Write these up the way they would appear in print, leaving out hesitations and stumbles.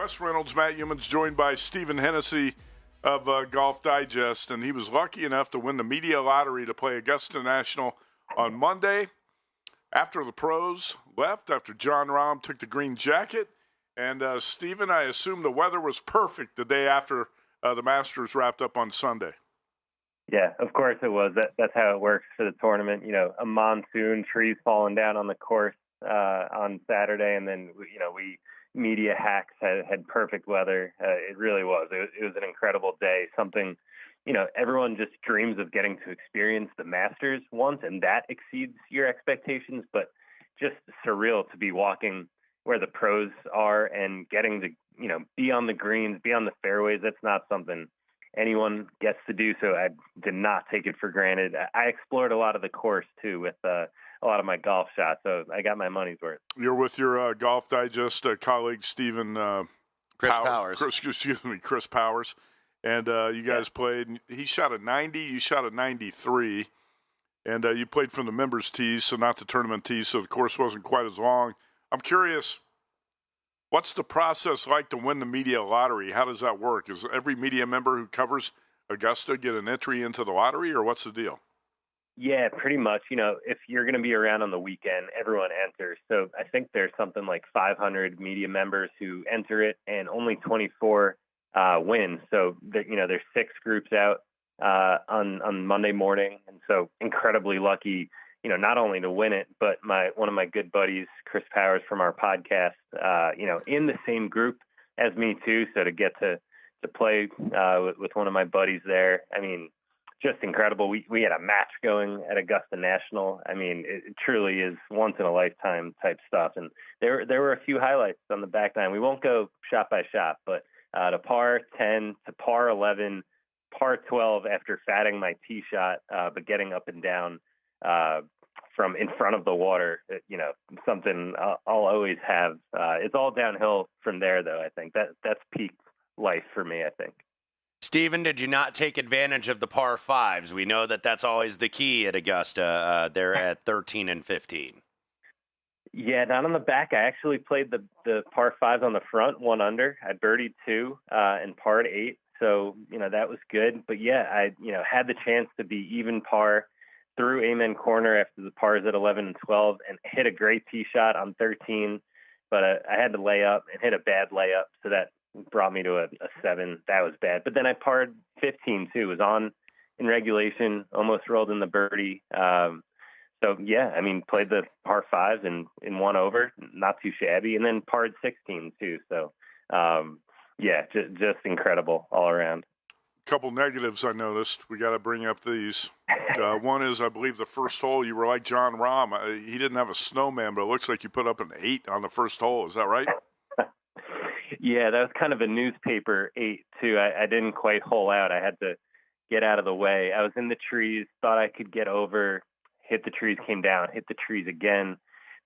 Wes Reynolds, Matt Youmans, joined by Stephen Hennessey of Golf Digest, and he was lucky enough to win the media lottery to play Augusta National on Monday after the pros left, after John Rahm took the green jacket. And, Stephen, I assume the weather was perfect the day after the Masters wrapped up on Sunday. Yeah, of course it was. That's how it works for the tournament. You know, a monsoon, trees falling down on the course on Saturday, and then, we media hacks had perfect weather. It really was. It was an incredible day, something, everyone just dreams of getting to experience the Masters once, and that exceeds your expectations, but just surreal to be walking where the pros are and getting to, be on the greens, be on the fairways. That's not something anyone gets to do, so I did not take it for granted. I explored a lot of the course, too, with a lot of my golf shots, so I got my money's worth. You're with your Golf Digest colleague, Chris Powers. Chris Powers. And you guys played. He shot a 90, you shot a 93. And you played from the members' tees, so not the tournament tees, so the course wasn't quite as long. I'm curious, what's the process like to win the media lottery? How does that work? Is every media member who covers Augusta get an entry into the lottery, or what's the deal? Yeah, pretty much. If you're going to be around on the weekend, everyone enters. So I think there's something like 500 media members who enter it, and only 24 win. So there's 6 groups out on Monday morning, and so incredibly lucky, not only to win it, but one of my good buddies, Chris Powers from our podcast, in the same group as me too. So to get to play with one of my buddies there, I mean, just incredible. We had a match going at Augusta National. I mean, it truly is once in a lifetime type stuff. And there were a few highlights on the back nine. We won't go shot by shot, but to par 10, to par 11, par 12 after fatting my tee shot, but getting up and down from in front of the water, something I'll always have. It's all downhill from there, though. I think that's peak life for me, I think. Stephen, did you not take advantage of the par 5s? We know that that's always the key at Augusta. They're at 13 and 15. Yeah, not on the back. I actually played the par 5s on the front, 1 under. I birdied 2 and parred 8. So, that was good. But yeah, I, had the chance to be even par through Amen Corner after the pars at 11 and 12 and hit a great tee shot on 13. But I had to lay up and hit a bad layup. So that brought me to a 7. That was bad. But then I parred 15 too. Was on in regulation, almost rolled in the birdie. So yeah, I mean, played the par 5s and in 1 over, not too shabby, and then parred 16 too. So yeah, just incredible all around. Couple negatives I noticed. We got to bring up these. One is, I believe, the first hole. You were like John Rahm. He didn't have a snowman, but it looks like you put up an 8 on the first hole. Is that right? Yeah, that was kind of a newspaper 8, too. I didn't quite hole out. I had to get out of the way. I was in the trees, thought I could get over, hit the trees, came down, hit the trees again.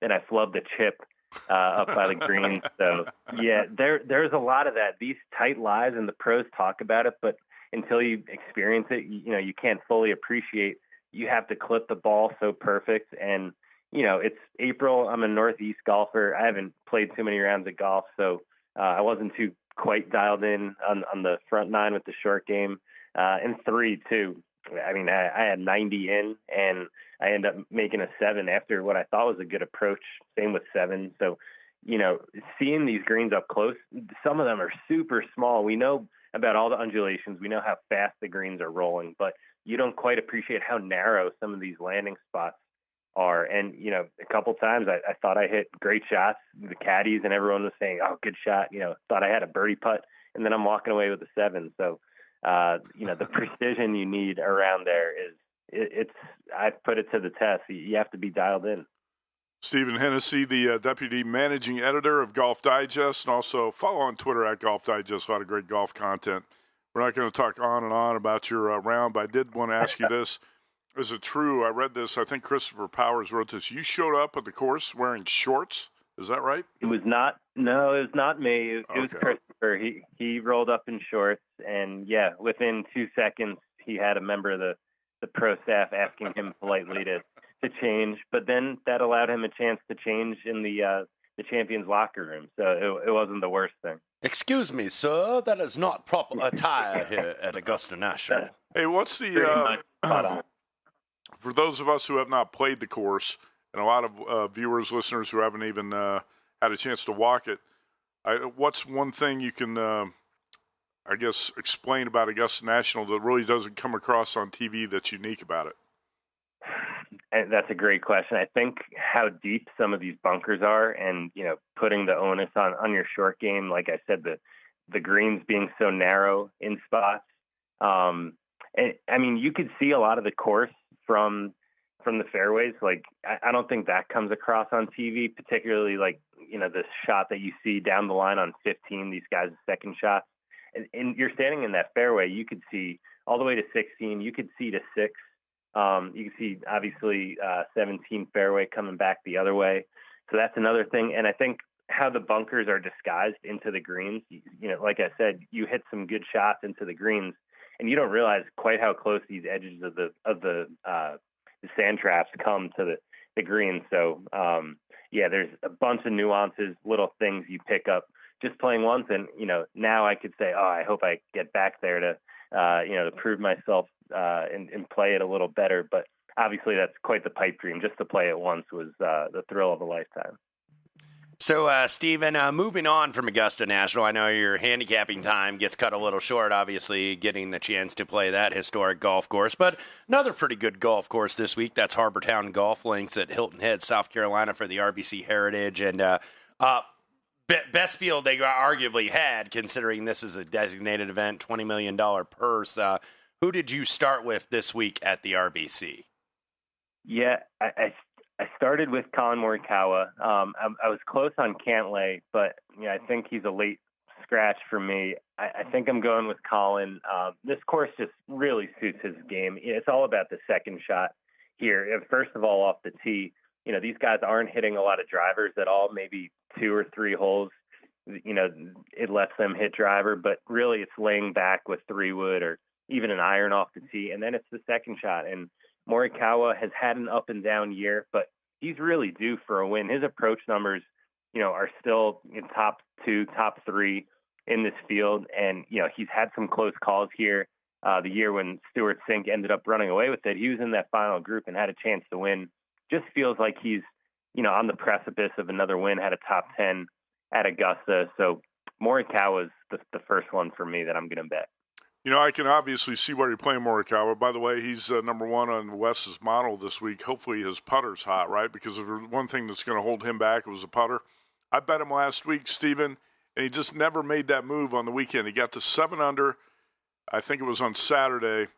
Then I flubbed the chip up by the green. So, yeah, there's a lot of that. These tight lies, and the pros talk about it, but until you experience it, you can't fully appreciate. You have to clip the ball so perfect. And, it's April. I'm a Northeast golfer. I haven't played too many rounds of golf, so I wasn't too quite dialed in on the front 9 with the short game. And 3, too. I mean, I had 90 in, and I ended up making a 7 after what I thought was a good approach. Same with 7. So, seeing these greens up close, some of them are super small. We know about all the undulations. We know how fast the greens are rolling, but you don't quite appreciate how narrow some of these landing spots are. And, a couple times I thought I hit great shots. The caddies and everyone was saying, oh, good shot. Thought I had a birdie putt, and then I'm walking away with a 7. So, the precision you need around there it's I've put it to the test. You have to be dialed in. Stephen Hennessey, the deputy managing editor of Golf Digest, and also follow on Twitter at Golf Digest. A lot of great golf content. We're not going to talk on and on about your round, but I did want to ask you this. Is it true? I read this. I think Christopher Powers wrote this. You showed up at the course wearing shorts. Is that right? It was not. No, it was not me. It was Christopher. He rolled up in shorts, and yeah, within 2 seconds, he had a member of the pro staff asking him politely to change. But then that allowed him a chance to change in the champions locker room. So it wasn't the worst thing. Excuse me, sir, that is not proper attire here at Augusta National. Hey, what's the for those of us who have not played the course, and a lot of viewers, listeners who haven't even had a chance to walk it, what's one thing you can, I guess, explain about Augusta National that really doesn't come across on TV that's unique about it? And that's a great question. I think how deep some of these bunkers are, and putting the onus on your short game. Like I said, the greens being so narrow in spots. And I mean, you could see a lot of the course from the fairways. Like I don't think that comes across on TV, particularly like this shot that you see down the line on 15. These guys' second shots, and you're standing in that fairway. You could see all the way to 16. You could see to 6. You can see, obviously, 17 fairway coming back the other way. So that's another thing. And I think how the bunkers are disguised into the greens, like I said, you hit some good shots into the greens, and you don't realize quite how close these edges of the sand traps come to the greens. So, there's a bunch of nuances, little things you pick up just playing once. And, now I could say, I hope I get back there to prove myself and play it a little better. But obviously that's quite the pipe dream. Just to play it once was the thrill of a lifetime. So, Stephen, moving on from Augusta National, I know your handicapping time gets cut a little short, obviously, getting the chance to play that historic golf course. But another pretty good golf course this week, that's Harbortown Golf Links at Hilton Head, South Carolina for the RBC Heritage. And best field they arguably had, considering this is a designated event, $20 million purse. Who did you start with this week at the RBC? Yeah, I started with Colin Morikawa. I was close on Cantlay, but I think he's a late scratch for me. I think I'm going with Colin. This course just really suits his game. It's all about the second shot here. First of all, off the tee, these guys aren't hitting a lot of drivers at all, maybe 2 or 3 holes. It lets them hit driver, but really it's laying back with 3-wood or even an iron off the tee, and then it's the second shot. And Morikawa has had an up and down year, but he's really due for a win. His approach numbers, are still in top 2, top 3 in this field. And, he's had some close calls here. The year when Stewart Cink ended up running away with it, he was in that final group and had a chance to win. Just feels like he's, on the precipice of another win, had a top 10 at Augusta. So Morikawa is the first one for me that I'm going to bet. I can obviously see why you're playing Morikawa. By the way, he's number 1 on Wes's model this week. Hopefully his putter's hot, right? Because if there's one thing that's going to hold him back, it was the putter. I bet him last week, Stephen, and he just never made that move on the weekend. He got to 7 under. I think it was on Saturday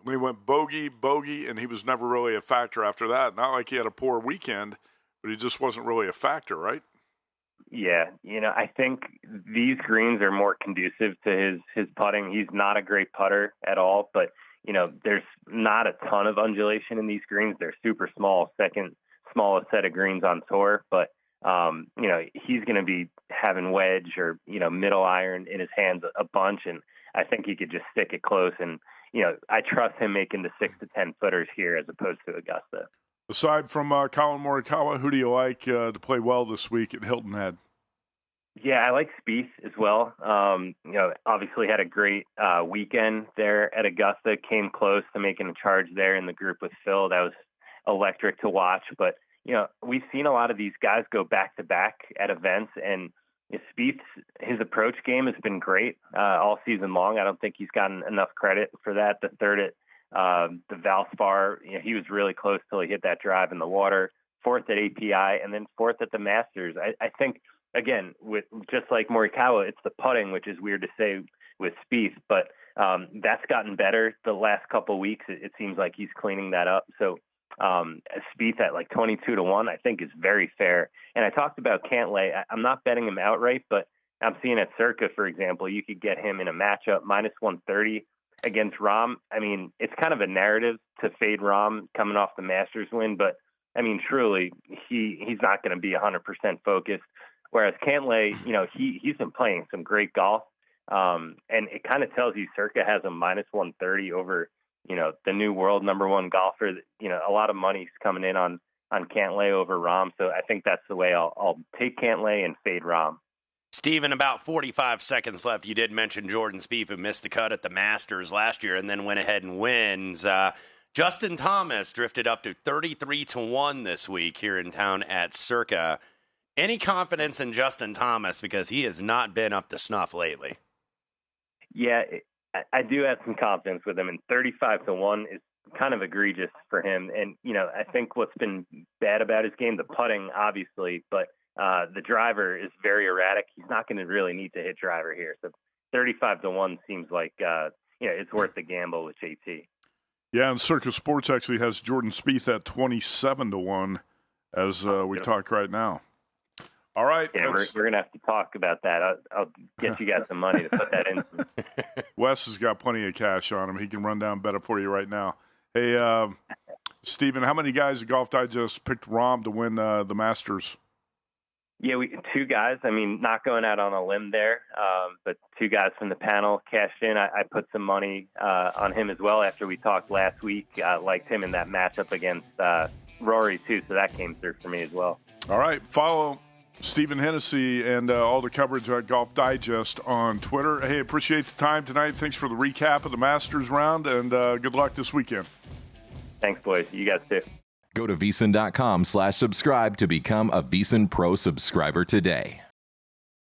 when he went bogey, and he was never really a factor after that. Not like he had a poor weekend, but he just wasn't really a factor, right? Yeah, I think these greens are more conducive to his putting. He's not a great putter at all, but, there's not a ton of undulation in these greens. They're super small, second smallest set of greens on tour, but, he's going to be having wedge or, middle iron in his hands a bunch, and I think he could just stick it close. And, I trust him making the 6 to 10 footers here as opposed to Augusta. Aside from Colin Morikawa, who do you like to play well this week at Hilton Head? Yeah, I like Spieth as well. Obviously had a great weekend there at Augusta, came close to making a charge there in the group with Phil. That was electric to watch. But, we've seen a lot of these guys go back-to-back at events, and Spieth's, his approach game has been great all season long. I don't think he's gotten enough credit for that. The third at the Valspar, he was really close till he hit that drive in the water. 4th at API, and then 4th at the Masters. I think, again, with just like Morikawa, it's the putting, which is weird to say with Spieth, but that's gotten better the last couple of weeks. It seems like he's cleaning that up. So Spieth at like 22 to 1, I think is very fair. And I talked about Cantlay. I'm not betting him outright, but I'm seeing at Circa, for example, you could get him in a matchup -130 against Rahm. I mean, it's kind of a narrative to fade Rahm coming off the Masters win, but I mean, truly, he's not going to be 100% focused. Whereas Cantlay, he's been playing some great golf, and it kind of tells you Circa has a -130 over, the new world #1 golfer. A lot of money's coming in on Cantlay over Rahm, so I think that's the way I'll take Cantlay and fade Rahm. Steven, about 45 seconds left. You did mention Jordan Spieth, who missed the cut at the Masters last year and then went ahead and wins. Justin Thomas drifted up to 33-1 this week here in town at Circa. Any confidence in Justin Thomas, because he has not been up to snuff lately? Yeah, I do have some confidence with him, and 35-1 is kind of egregious for him. And, I think what's been bad about his game, the putting, obviously, but the driver is very erratic. He's not going to really need to hit driver here. So 35-1 seems like, it's worth the gamble with JT. Yeah, and Circa Sports actually has Jordan Spieth at 27-1 as we talk right now. All right. Yeah, we're going to have to talk about that. I'll get you guys some money to put that in. Wes has got plenty of cash on him. He can run down better for you right now. Hey, Steven, how many guys at Golf Digest picked Rahm to win the Masters? Yeah, two guys. I mean, not going out on a limb there, but two guys from the panel cashed in. I put some money on him as well after we talked last week. I liked him in that matchup against Rory, too, so that came through for me as well. All right, follow Stephen Hennessey and all the coverage at Golf Digest on Twitter. Hey, appreciate the time tonight. Thanks for the recap of the Masters round, and good luck this weekend. Thanks, boys. You guys too. Go to VSiN.com/subscribe to become a VSiN Pro subscriber today.